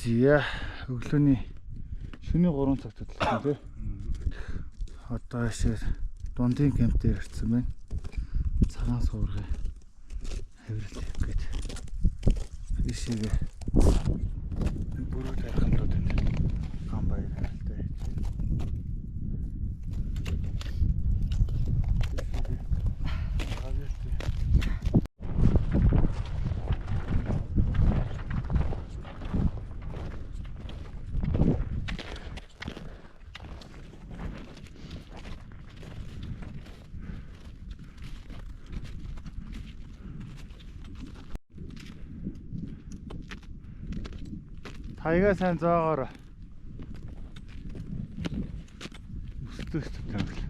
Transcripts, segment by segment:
зя өглөөний шөнийн 3 цагт хөдлсөн тий. Одоо шээ дундын кемп дээр ирсэн байна. Цагаан суургай хэврэл хийх гээд бишээгээ бүрүү тархалууд энэ гам баяр хэлтэй. Таяга сайн зоогоор өстөж тавил.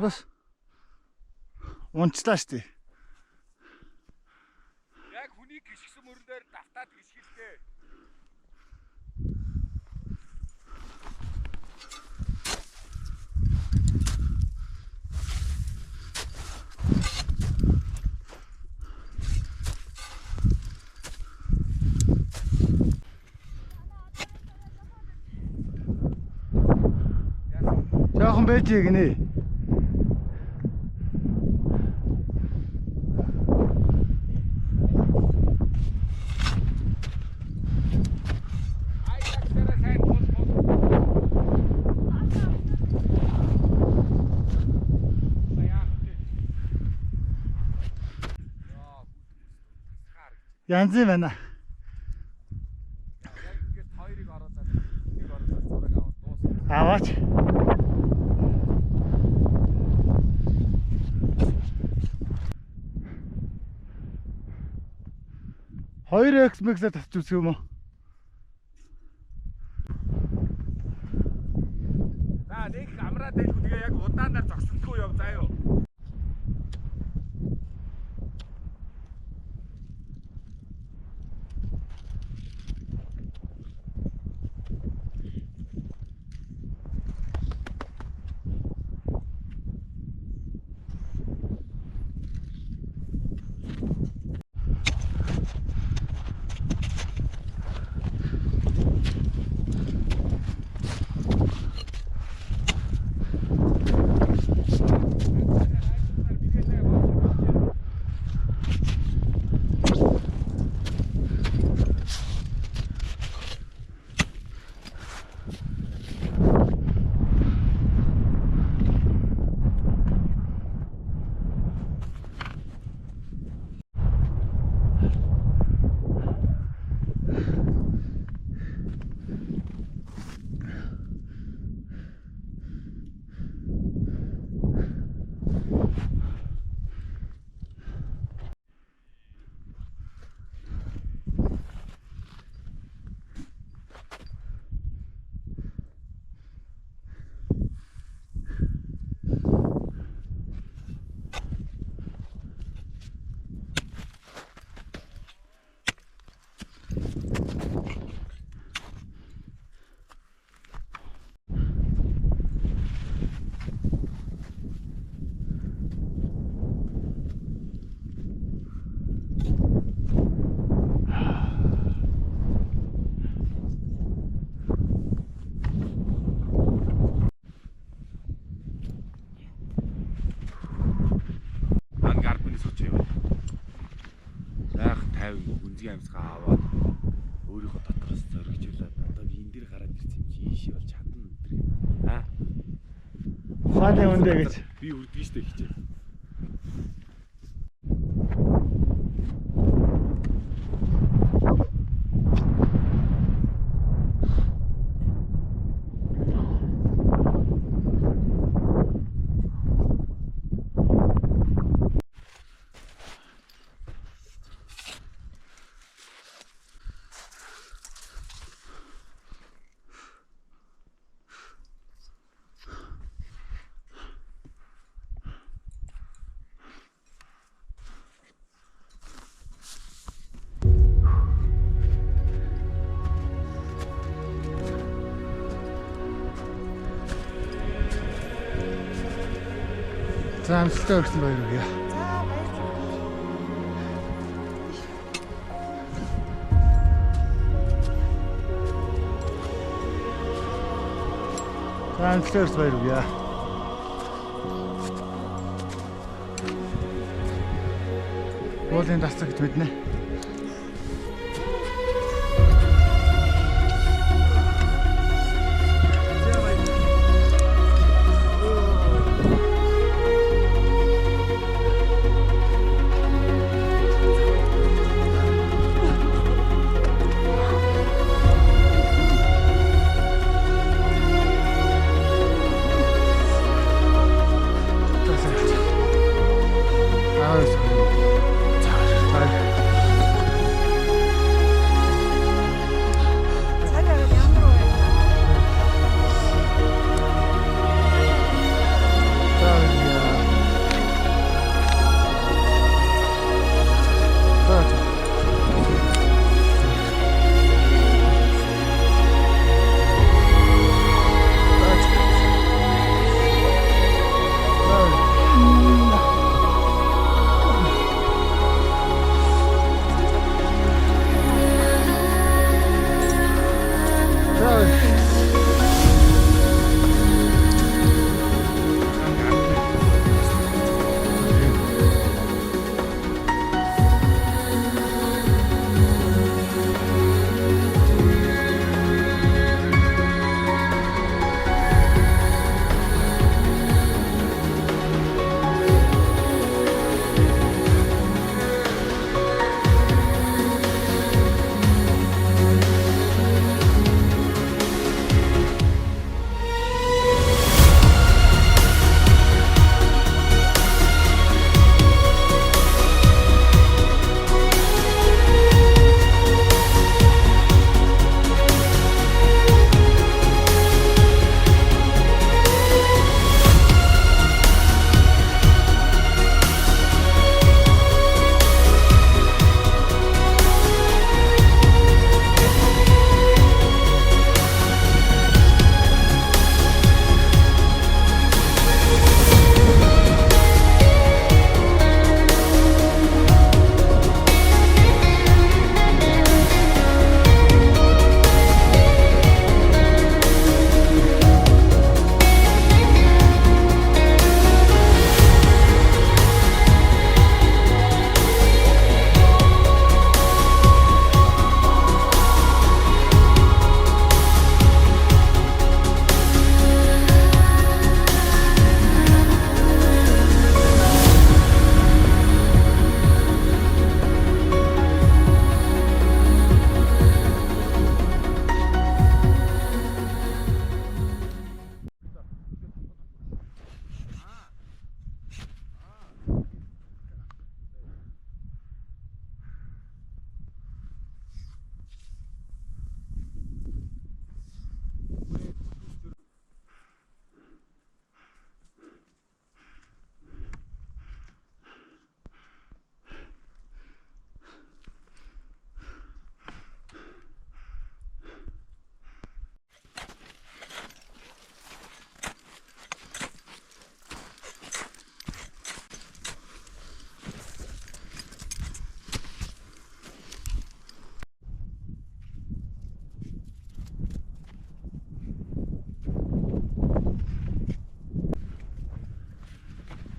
Бас унцлаа штий. Яг хүний гიშгсэн мөрөн дээр давтаад гიშгэлтэй. Жаахан байж гинэ. Янз юм байна. Яг ингэж хоёрыг оруулаад нэг оруулаад зураг аваад дуусна. Аваач. Хоёр эксмексээ татч үзэх юм уу? За нэг амраад байлгүй тэгээ яг удаанаар зогсохгүй яв заа юу. Амсгаа аваад өөрийнхөө дотроос зоригжуулаад одоо би энэ дээр гараад ирсэн юм чи ийшээ бол чадна өдрийг. Аа. Цааны үндэ гэж. Би үрдэж штэ хичээ. За амжилттай өргсөн баяр өгье. За амжилттай өргсөн баяр өгье. Уулын тасцаг гэж мэднэ.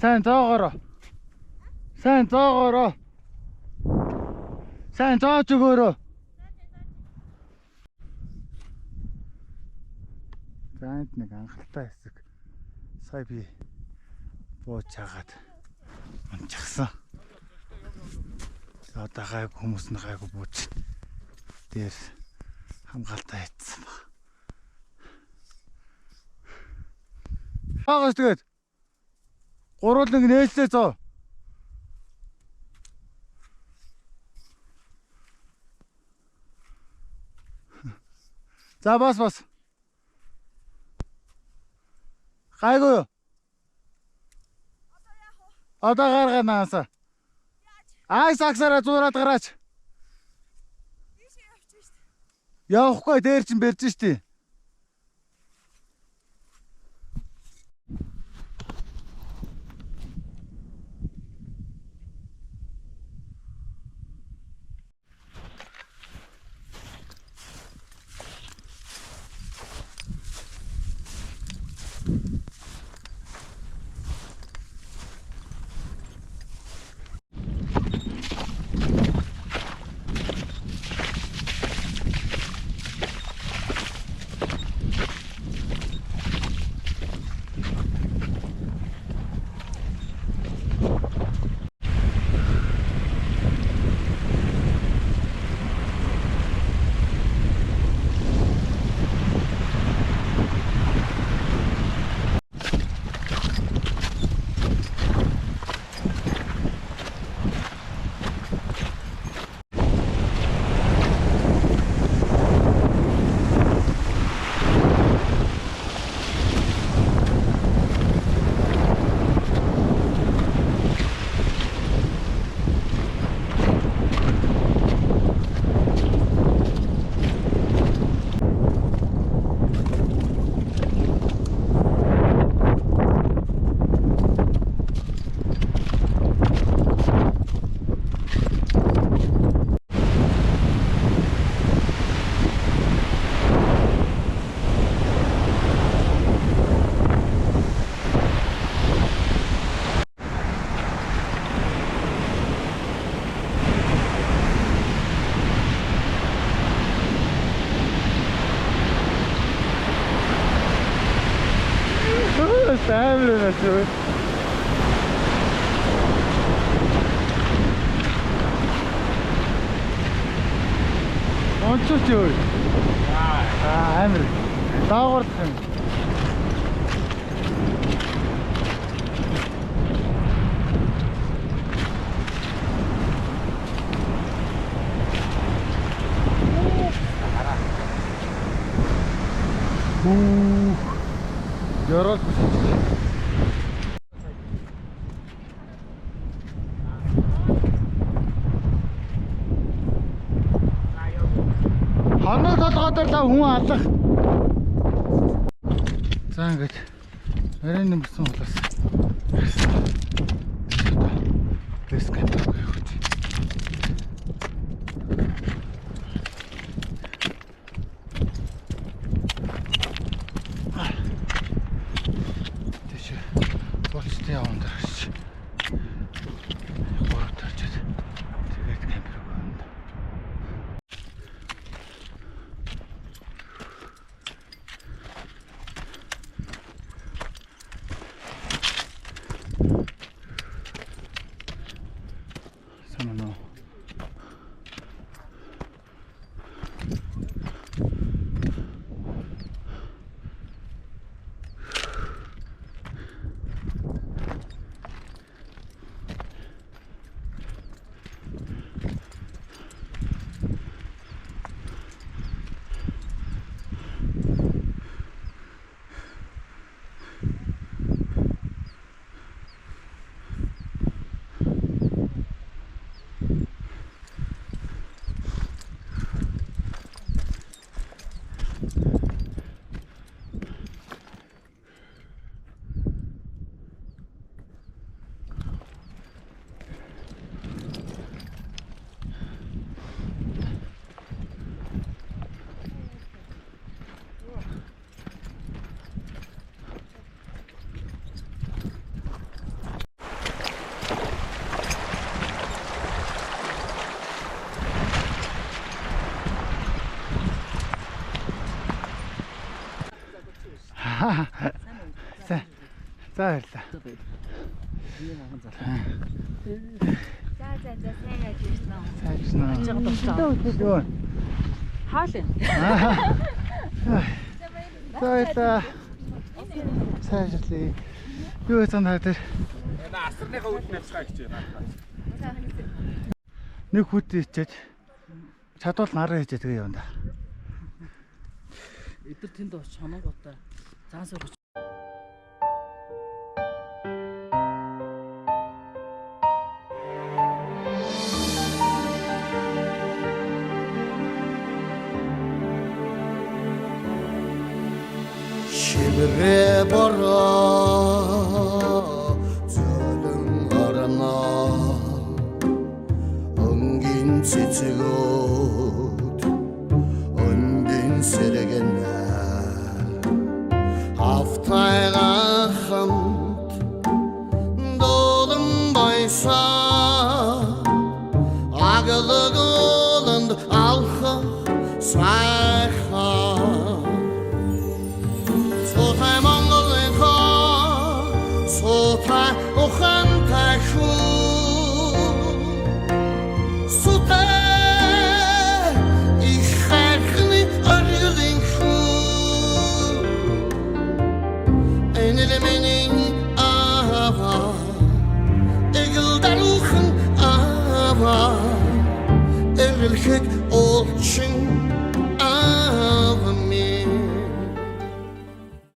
Сайн зоогоороо. Сайн зоогоороо. Сайн зоож өгөөрөө. За энд нэг анхалтай хэсэг Сая би бууж чагаад унчихсан. Одоо гайг хүмүүс нь гайг бууж дээр хамгаалтаа хийцсэн баг. Хаагаас тэгээд гурван нээлтээ зоо. За бас. Гайгүй юу? Одоо гаргаа наасаа. Ай саксараа зуураад гараач. Явахгүй дээр чинь барьж штий. Амар байна. Онцоч юу? Амар. Даагуурд юм. Ярал. Ханаа толгойдоо хүн алах. За ингээд нарийн нэмсэн болоос. Бэскэт явах. Болчтой явна даа. Гурав тавчаад тэгээд камер өгнө. Санаа. За баярлалаа. Ийм аган зал. За сайн яаж ирсэн үү? Сайжна. Ачаага дуусаа. Юу? Хаалын. За баярлалаа. Сайжлаа. Юу цанаа тэр Энэ асарныхаа үд навсгаа гэж байна. нэг хүт ичээд чадвал нараа хийжээ тэгээ явна. Эдгээр тэнд очиж хоноготой. Заансаар очиж. Şibre bara Zölüm arana Ongin çiçeğut Ongin sergene Haftayla hamd Dolum baysa Ağalık olund alha sayha Sotay Mongolin kha, sotay Okhan takshu, sotay İşerkni argılin şu. Enele menin ava, egildar ukhan ava, erilkek olçin.